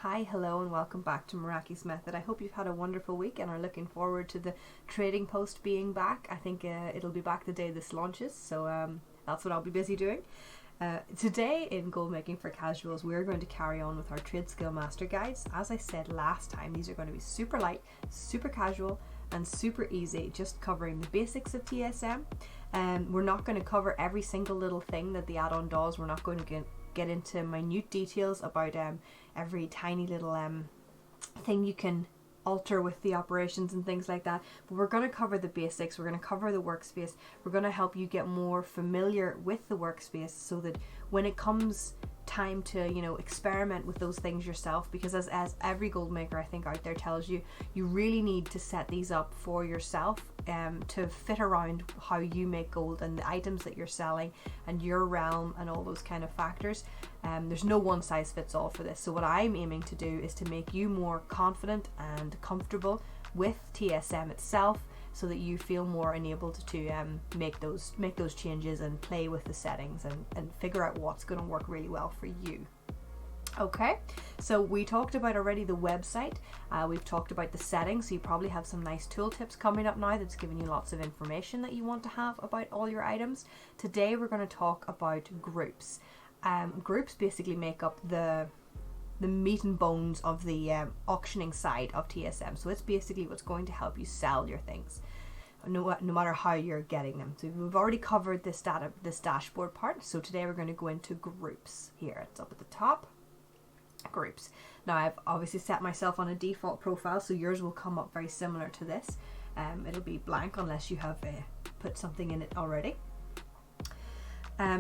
Hi, hello, and welcome back to MERAKI'S Method. I hope you've had a wonderful week and are looking forward to the trading post being back. I think it'll be back the day this launches, so that's what I'll be busy doing. Today in Gold Making for Casuals, we're going to carry on with our TradeSkillMaster guides. As I said last time, these are going to be super light, super casual, and super easy, just covering the basics of TSM. We're not going to cover every single little thing that the add-on does. We're not going to get into minute details about every tiny little thing you can alter with the operations and things like that, but we're going to cover the basics. We're going to cover the workspace. We're going to help you get more familiar with the workspace so that when it comes time to, you know, experiment with those things yourself, because as every gold maker I think out there tells you, you really need to set these up for yourself to fit around how you make gold and the items that you're selling and your realm and all those kind of factors. There's no one size fits all for this. So what I'm aiming to do is to make you more confident and comfortable with TSM itself, so that you feel more enabled to make those changes and play with the settings and figure out what's going to work really well for you. Okay, so we talked about already the website, we've talked about the settings, so you probably have some nice tooltips coming up now that's giving you lots of information that you want to have about all your items. Today we're going to talk about groups. Groups basically make up the meat and bones of the auctioning side of TSM. So it's basically what's going to help you sell your things, no matter how you're getting them. So we've already covered this dashboard part. So today we're going to go into groups. Here, it's up at the top. Groups. Now I've obviously set myself on a default profile, so yours will come up very similar to this. It'll be blank unless you have put something in it already.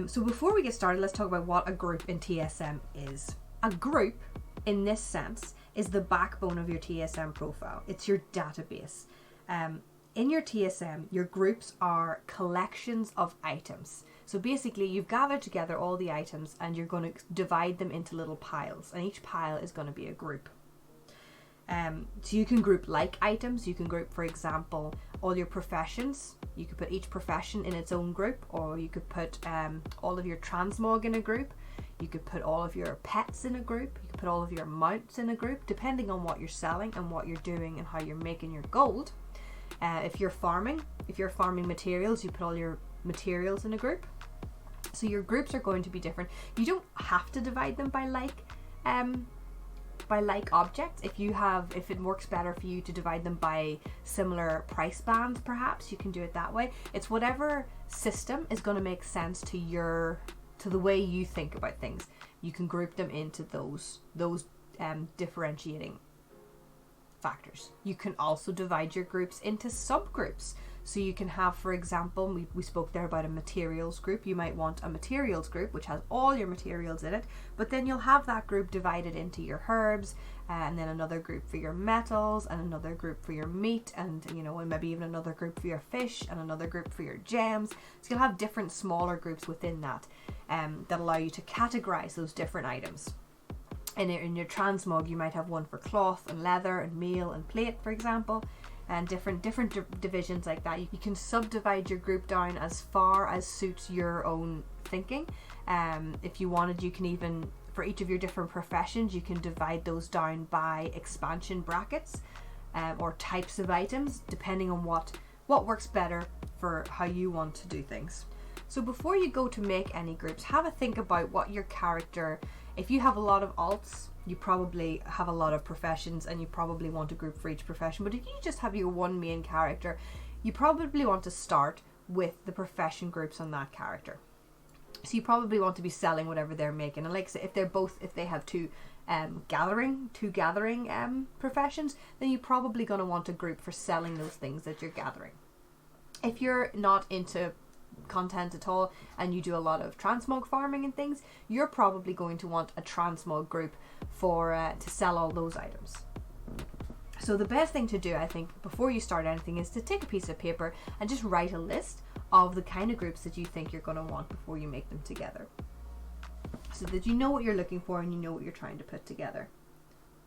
So before we get started, let's talk about what a group in TSM is. A group, in this sense, is the backbone of your TSM profile. It's your database. In your TSM, your groups are collections of items. So basically, you've gathered together all the items and you're going to divide them into little piles, and each pile is going to be a group. So you can group like items. You can group, for example, all your professions. You could put each profession in its own group, or you could put all of your transmog in a group. You could put all of your pets in a group. You could put all of your mounts in a group, depending on what you're selling and what you're doing and how you're making your gold. If you're farming materials, you put all your materials in a group. So your groups are going to be different. You don't have to divide them by like objects. If it works better for you to divide them by similar price bands, perhaps you can do it that way. It's whatever system is going to make sense to the way you think about things. You can group them into those differentiating factors. You can also divide your groups into subgroups. So you can have, for example, we spoke there about a materials group. You might want a materials group which has all your materials in it, but then you'll have that group divided into your herbs, and then another group for your metals, and another group for your meat, and and maybe even another group for your fish, and another group for your gems. So you'll have different smaller groups within that that allow you to categorize those different items. In your transmog, you might have one for cloth and leather and meal and plate, for example, and different divisions like that. You can subdivide your group down as far as suits your own thinking. If you wanted, you can even, for each of your different professions, you can divide those down by expansion brackets or types of items, depending on what works better for how you want to do things. So before you go to make any groups, have a think about what your character, if you have a lot of alts, you probably have a lot of professions and you probably want a group for each profession. But if you just have your one main character, you probably want to start with the profession groups on that character. So you probably want to be selling whatever they're making. And like I say, if they have two gathering professions, then you're probably going to want a group for selling those things that you're gathering. If you're not into content at all and you do a lot of transmog farming and things, you're probably going to want a transmog group for to sell all those items. So the best thing to do, I think, before you start anything is to take a piece of paper and just write a list of the kind of groups that you think you're going to want before you make them together, so that you know what you're looking for and you know what you're trying to put together.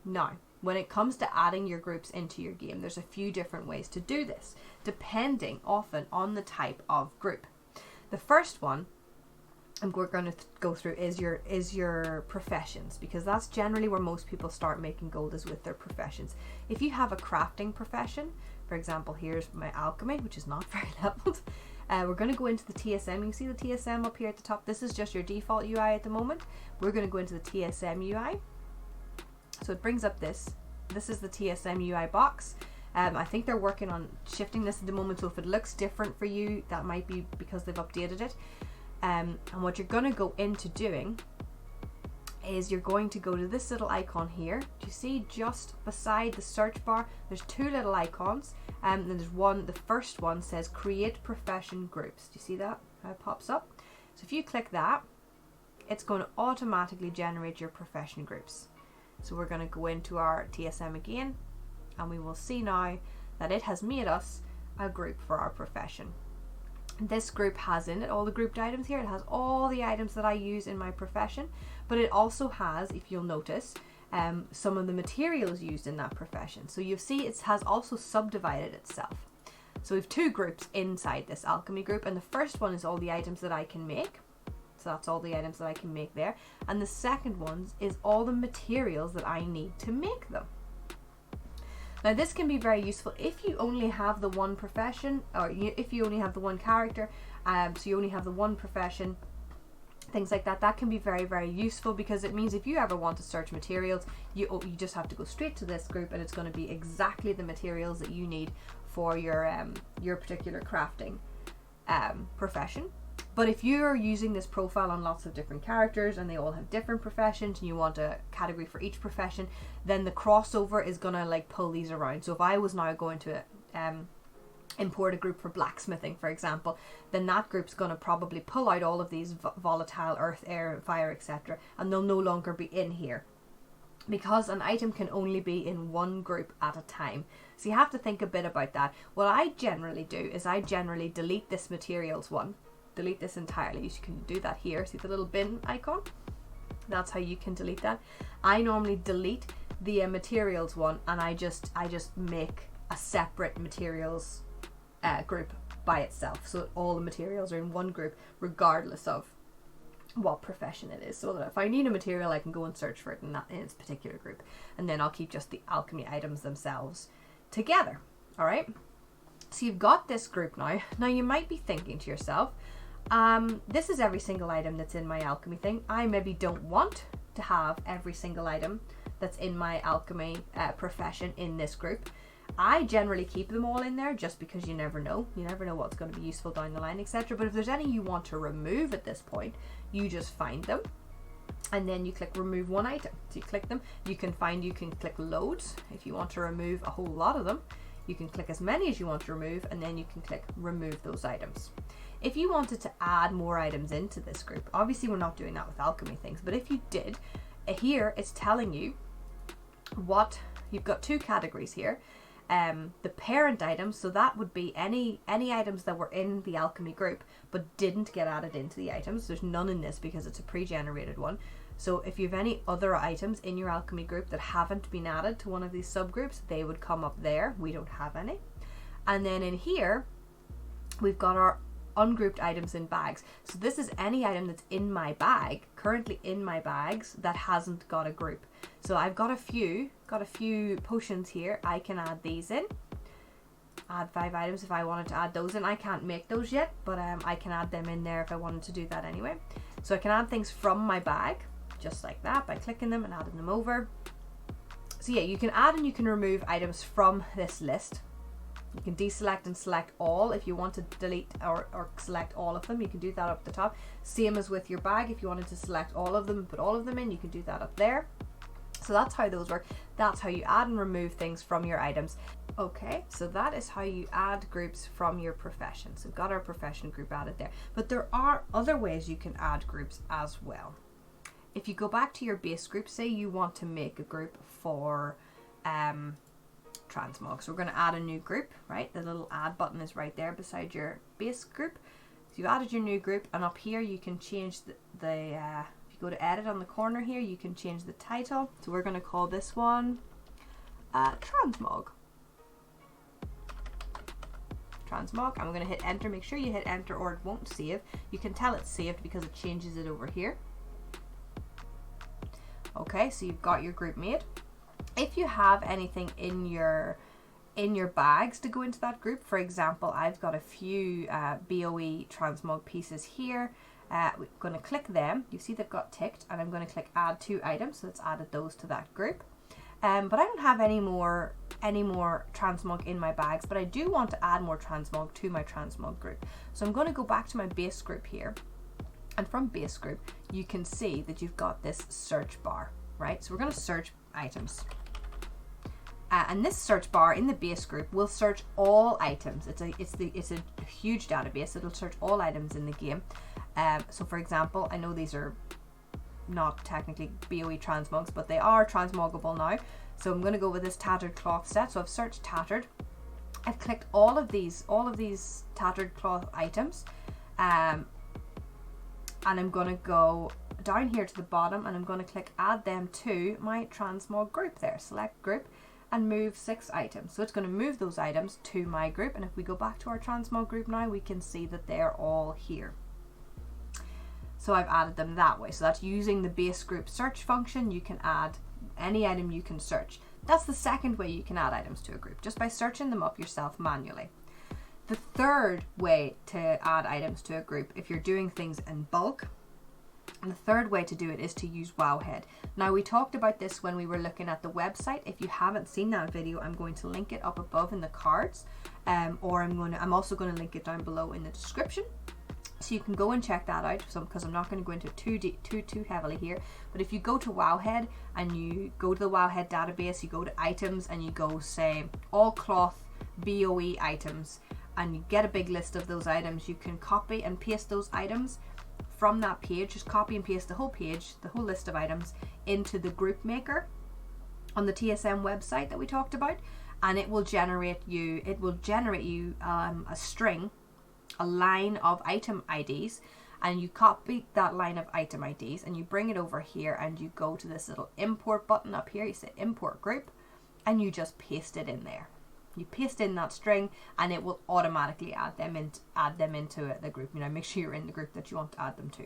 Now, when it comes to adding your groups into your game, there's a few different ways to do this, depending often on the type of group. The first one and we're going to go through is your professions, because that's generally where most people start making gold, is with their professions. If you have a crafting profession, for example, here's my alchemy, which is not very leveled. We're going to go into the TSM. You can see the TSM up here at the top. This is just your default UI at the moment. We're going to go into the TSM UI. So it brings up this. This is the TSM UI box. I think they're working on shifting this at the moment, so if it looks different for you, that might be because they've updated it. And what you're going to go into doing is you're going to go to this little icon here. Do you see just beside the search bar, there's two little icons, and there's one, the first one says create profession groups. Do you see that, how it pops up? So if you click that, it's going to automatically generate your profession groups. So we're going to go into our TSM again, and we will see now that it has made us a group for our profession. This group has in it all the grouped items here. It has all the items that I use in my profession, but it also has, if you'll notice, some of the materials used in that profession. So you'll see it has also subdivided itself. So we have two groups inside this alchemy group, and the first one is all the items that I can make. So that's all the items that I can make there. And the second one is all the materials that I need to make them. Now this can be very useful if you only have the one profession, or if you only have the one character, so you only have the one profession, things like that. That can be very, very useful, because it means if you ever want to search materials, you just have to go straight to this group, and it's going to be exactly the materials that you need for your particular crafting profession. But if you're using this profile on lots of different characters and they all have different professions, and you want a category for each profession, then the crossover is gonna like pull these around. So if I was now going to import a group for blacksmithing, for example, then that group's gonna probably pull out all of these volatile earth, air, fire, etc., and they'll no longer be in here, because an item can only be in one group at a time. So you have to think a bit about that. What I generally do is I generally delete this materials one. Delete this entirely. You can do that here. See the little bin icon? That's how you can delete that. I normally delete the materials one, and I just make a separate materials group by itself, so all the materials are in one group regardless of what profession it is, so that if I need a material I can go and search for it in its particular group, and then I'll keep just the alchemy items themselves together. Alright, so you've got this group now. Now you might be thinking to yourself, this is every single item that's in my alchemy thing. I maybe don't want to have every single item that's in my alchemy profession in this group. I generally keep them all in there just because you never know. You never know what's going to be useful down the line, etc. But if there's any you want to remove at this point, you just find them, and then you click remove one item. So you click them. You can click loads if you want to remove a whole lot of them. You can click as many as you want to remove, and then you can click remove those items. If you wanted to add more items into this group, obviously we're not doing that with alchemy things, but if you did, here it's telling you what you've got. Two categories here. The parent items, so that would be any items that were in the alchemy group but didn't get added into the items. There's none in this because it's a pre-generated one. So if you have any other items in your alchemy group that haven't been added to one of these subgroups, they would come up there. We don't have any. And then in here we've got our ungrouped items in bags. So this is any item that's in my bag, currently in my bags, that hasn't got a group. So I've got a few potions here. I can add these in. Add 5 items if I wanted to add those in. I can't make those yet, but I can add them in there if I wanted to do that anyway. So I can add things from my bag, just like that, by clicking them and adding them over. So yeah, you can add and you can remove items from this list. You can deselect and select all. If you want to delete or select all of them, you can do that up the top. Same as with your bag. If you wanted to select all of them and put all of them in, you can do that up there. So that's how those work. That's how you add and remove things from your items. Okay, so that is how you add groups from your profession. So we've got our profession group added there. But there are other ways you can add groups as well. If you go back to your base group, say you want to make a group for transmog. So we're going to add a new group, right? The little add button is right there beside your base group. So you've added your new group, and up here you can change if you go to edit on the corner here, you can change the title. So we're going to call this one transmog. transmog. I'm going to hit enter. Make sure you hit enter or it won't save. You can tell it's saved because it changes it over here. Okay, so you've got your group made. If you have anything in your bags to go into that group, for example, I've got a few BOE transmog pieces here. We're going to click them. You see they've got ticked, and I'm going to click add 2 items, so it's added those to that group. But I don't have any more transmog in my bags, but I do want to add more transmog to my transmog group. So I'm going to go back to my base group here, and from base group you can see that you've got this search bar, right? So we're going to search items. And this search bar in the base group will search all items. It's a huge database. It'll search all items in the game. So for example, I know these are not technically BOE transmogs, but they are transmogable now. So I'm going to go with this tattered cloth set. So I've searched tattered. I've clicked all of these tattered cloth items, and I'm going to go down here to the bottom, and I'm going to click add them to my transmog group there. Select group and move 6 items. So it's going to move those items to my group, and if we go back to our transmog group now, we can see that they're all here. So I've added them that way. So that's using the base group search function. You can add any item you can search. That's the second way you can add items to a group, just by searching them up yourself manually. The third way to add items to a group, if you're doing things in bulk, and the third way to do it is to use Wowhead. Now, we talked about this when we were looking at the website. If you haven't seen that video, I'm going to link it up above in the cards, or I'm also going to link it down below in the description, so you can go and check that out. Because I'm not going to go into too heavily here. But if you go to Wowhead and you go to the Wowhead database, you go to items and you go say all cloth BOE items, and you get a big list of those items, you can copy and paste those items from that page. Just copy and paste the whole page, the whole list of items, into the group maker on the TSM website that we talked about, and it will generate you a string, a line of item IDs, and you copy that line of item IDs and you bring it over here, and you go to this little import button up here. You say import group, and you just paste it in there. You paste in that string, and it will automatically add them into the group. You know, make sure you're in the group that you want to add them to.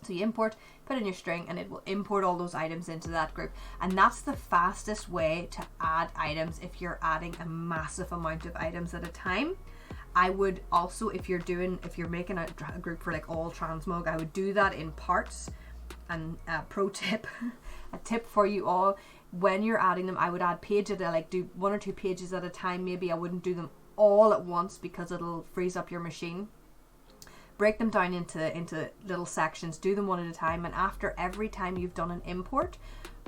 So you import, put in your string, and it will import all those items into that group. And that's the fastest way to add items if you're adding a massive amount of items at a time. I would also, if you're making a group for like all transmog, I would do that in parts. And pro tip, a tip for you all, when you're adding them, I would add pages, like do 1 or 2 pages at a time. Maybe I wouldn't do them all at once because it'll freeze up your machine. Break them down into little sections, do them one at a time, and after every time you've done an import,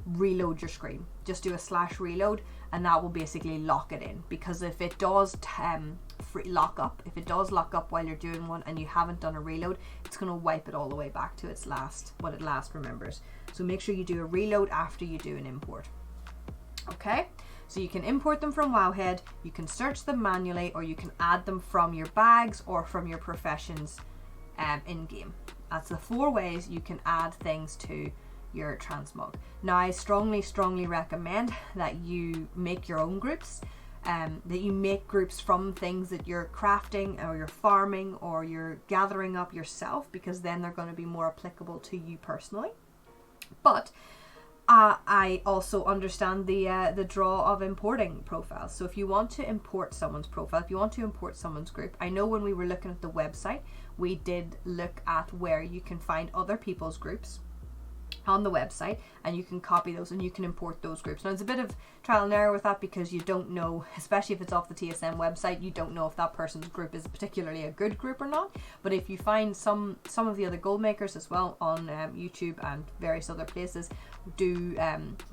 reload your screen. Just do a /reload, and that will basically lock it in, because if it does lock up while you're doing one and you haven't done a reload, it's going to wipe it all the way back to what it last remembers. So make sure you do a reload after you do an import. Okay, so you can import them from Wowhead, you can search them manually, or you can add them from your bags or from your professions in game. That's the 4 ways you can add things to your transmog. Now, I strongly recommend that you make your own groups, that you make groups from things that you're crafting or you're farming or you're gathering up yourself, because then they're going to be more applicable to you personally. But I also understand the draw of importing profiles. So if you want to import someone's profile, if you want to import someone's group, I know when we were looking at the website, we did look at where you can find other people's groups on the website, and you can copy those and you can import those groups. Now, it's a bit of trial and error with that, because you don't know, especially if it's off the TSM website, you don't know if that person's group is particularly a good group or not. But if you find some of the other gold makers as well on YouTube and various other places do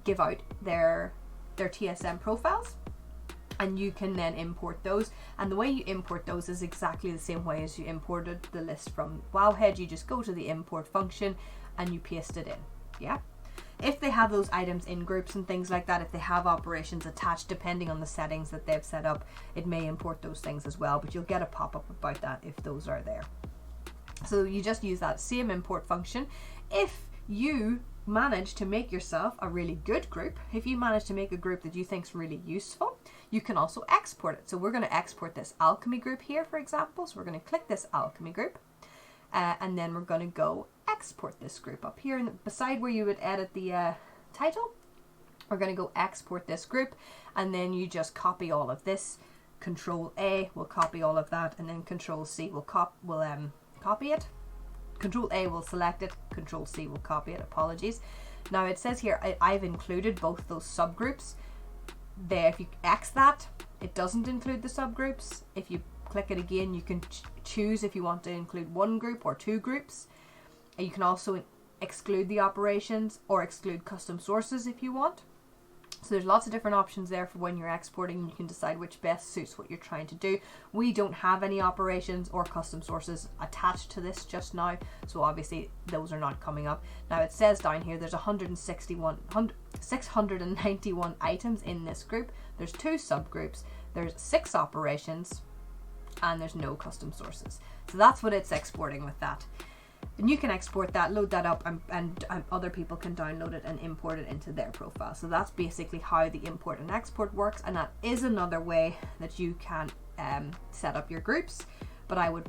give out their TSM profiles, and you can then import those. And the way you import those is exactly the same way as you imported the list from Wowhead. You just go to the import function and you paste it in. Yeah, if they have those items in groups and things like that, if they have operations attached, depending on the settings that they've set up, it may import those things as well, but you'll get a pop-up about that if those are there. So you just use that same import function. If you manage to make yourself a really good group, if you manage to make a group that you think is really useful, You can also export it. So we're going to export this alchemy group here, for example. So we're going to click this alchemy group, and then we're going to go export this group up here. And beside where you would edit the title, we're going to go export this group, and then you just copy all of this. Control A will copy all of that, and then Control C will copy it. Control A will select it, Control C will copy it. Apologies. Now it says here I've included both those subgroups. There, if you X that, it doesn't include the subgroups. If you click it again, you can choose if you want to include one group or two groups. And you can also exclude the operations or exclude custom sources if you want. So there's lots of different options there for when you're exporting, and you can decide which best suits what you're trying to do. We don't have any operations or custom sources attached to this just now, so obviously those are not coming up. Now it says down here there's 691 items in this group. There's 2 subgroups, there's 6 operations, and there's no custom sources. So that's what it's exporting with that. And you can export that, load that up, and other people can download it and import it into their profile. So that's basically how the import and export works, and that is another way that you can set up your groups. But I would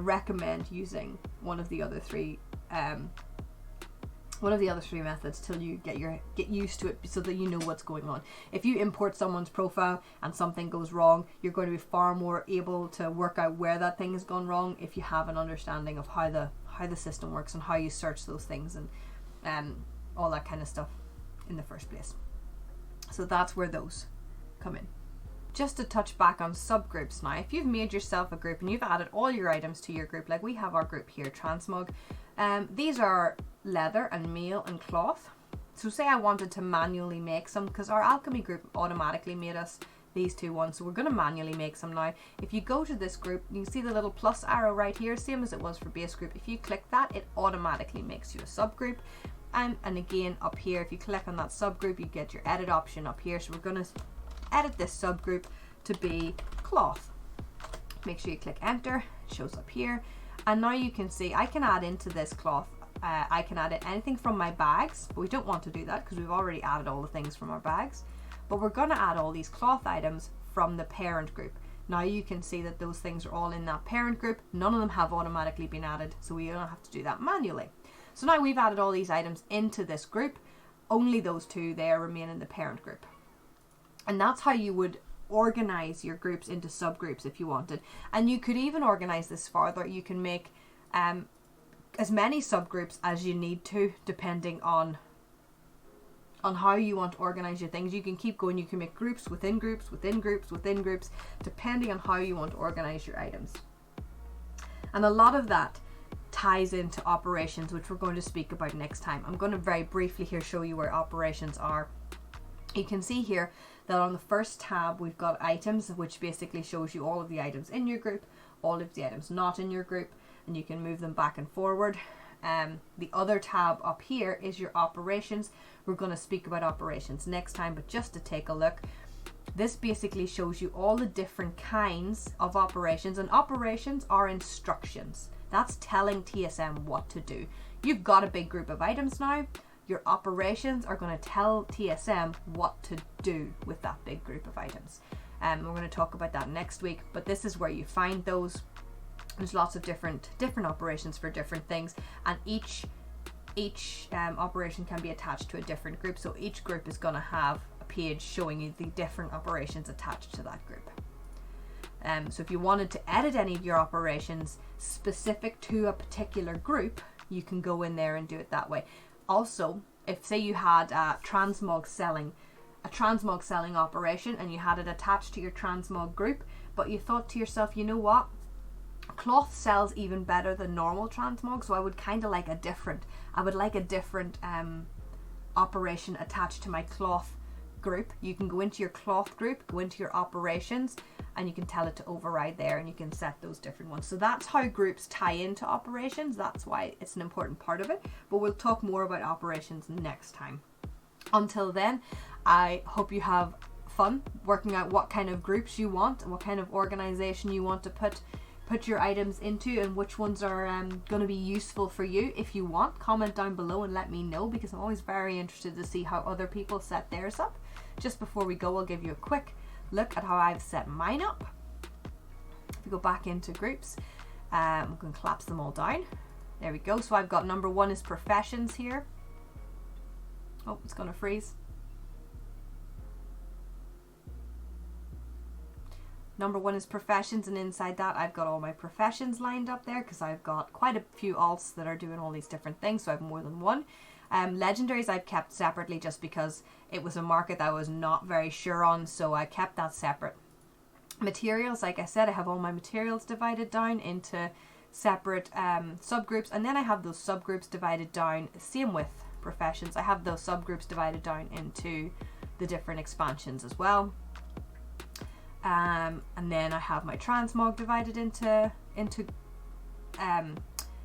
recommend using one of the other three methods till you get used to it, so that you know what's going on. If you import someone's profile and something goes wrong, you're going to be far more able to work out where that thing has gone wrong if you have an understanding of how the system works and how you search those things and all that kind of stuff in the first place. So that's where those come in. Just to touch back on subgroups now, if you've made yourself a group and you've added all your items to your group, like we have our group here, Transmog, these are leather and mail and cloth. So say I wanted to manually make some, because our alchemy group automatically made us these 2 ones, so we're going to manually make some now. If you go to this group, you can see the little plus arrow right here, same as it was for base group. If you click that, it automatically makes you a subgroup. And again, up here, if you click on that subgroup, you get your edit option up here. So we're going to edit this subgroup to be cloth. Make sure you click enter, it shows up here. And now you can see I can add into this cloth, I can add anything from my bags, but we don't want to do that because we've already added all the things from our bags. But we're going to add all these cloth items from the parent group. Now you can see that those things are all in that parent group. None of them have automatically been added, so we don't have to do that manually. So now we've added all these items into this group. Only those 2 there remain in the parent group. And that's how you would organize your groups into subgroups if you wanted. And you could even organize this further. You can make as many subgroups as you need to, depending on how you want to organize your things. You can keep going. You can make groups within groups within groups within groups, depending on how you want to organize your items. And a lot of that ties into operations, which we're going to speak about next time. I'm going to very briefly here show you where operations are. You can see here that on the first tab we've got items, which basically shows you all of the items in your group, all of the items not in your group, and you can move them back and forward. The other tab up here is your operations. We're going to speak about operations next time, but just to take a look, this basically shows you all the different kinds of operations, and operations are instructions. That's telling TSM what to do. You've got a big group of items now. Your operations are going to tell TSM what to do with that big group of items. We're going to talk about that next week, but this is where you find those. There's lots of different operations for different things, and each operation can be attached to a different group. So each group is going to have a page showing you the different operations attached to that group. So if you wanted to edit any of your operations specific to a particular group, you can go in there and do it that way. Also, if say you had a transmog selling operation and you had it attached to your transmog group, but you thought to yourself, you know what, cloth sells even better than normal transmog, so I would like a different operation attached to my cloth group. You can go into your cloth group, go into your operations, and you can tell it to override there, and you can set those different ones. So that's how groups tie into operations. That's why it's an important part of it, but we'll talk more about operations next time. Until then, I hope you have fun working out what kind of groups you want, what kind of organization you want to put your items into, and which ones are going to be useful for you. If you want, comment down below and let me know, because I'm always very interested to see how other people set theirs up. Just before we go, I'll give you a quick look at how I've set mine up. If we go back into groups, I'm going to collapse them all down. There we go. So I've got number 1 is professions here. Oh, it's going to freeze. Number 1 is professions, and inside that I've got all my professions lined up there because I've got quite a few alts that are doing all these different things, so I have more than one. Legendaries I've kept separately just because it was a market that I was not very sure on, so I kept that separate. Materials, like I said, I have all my materials divided down into separate subgroups, and then I have those subgroups divided down, same with professions, I have those subgroups divided down into the different expansions as well. And then I have my transmog divided into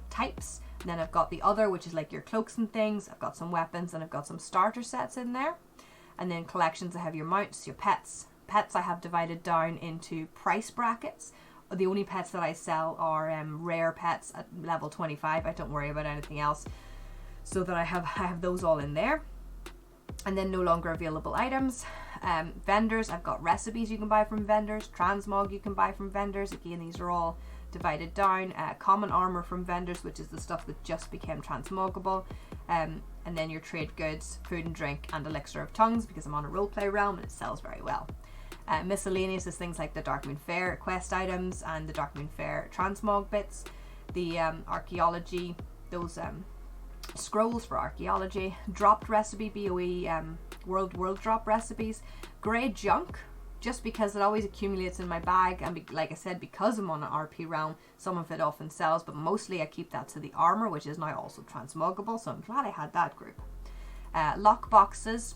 types. And then I've got the other, which is like your cloaks and things. I've got some weapons, and I've got some starter sets in there. And then collections, I have your mounts, your pets. Pets I have divided down into price brackets. The only pets that I sell are rare pets at level 25. I don't worry about anything else. So that I have those all in there. And then no longer available items. Vendors, I've got recipes you can buy from vendors. Transmog you can buy from vendors. Again, these are all divided down. Common armor from vendors, which is the stuff that just became transmogable. And then your trade goods, food and drink, and elixir of tongues, because I'm on a roleplay realm and it sells very well. Miscellaneous is things like the Darkmoon Fair quest items and the Darkmoon Fair transmog bits. The archaeology, those scrolls for archaeology, dropped recipe, BOE, world drop recipes, grey junk, just because it always accumulates in my bag, and like I said, because I'm on an RP realm, some of it often sells, but mostly I keep that to the armor, which is now also transmogable, so I'm glad I had that group. Lock boxes,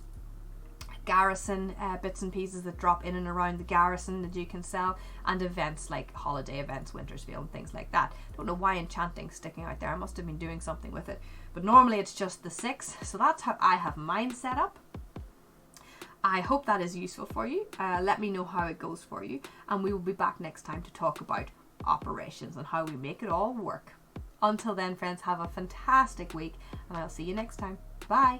garrison bits and pieces that drop in and around the garrison that you can sell, and events like holiday events, Wintersfield, and things like that. Don't know why enchanting's sticking out there. I must have been doing something with it, but normally it's just the 6. So that's how I have mine set up. I hope that is useful for you. Let me know how it goes for you, and we will be back next time to talk about operations and how we make it all work. Until then, friends, have a fantastic week, and I'll see you next time. Bye.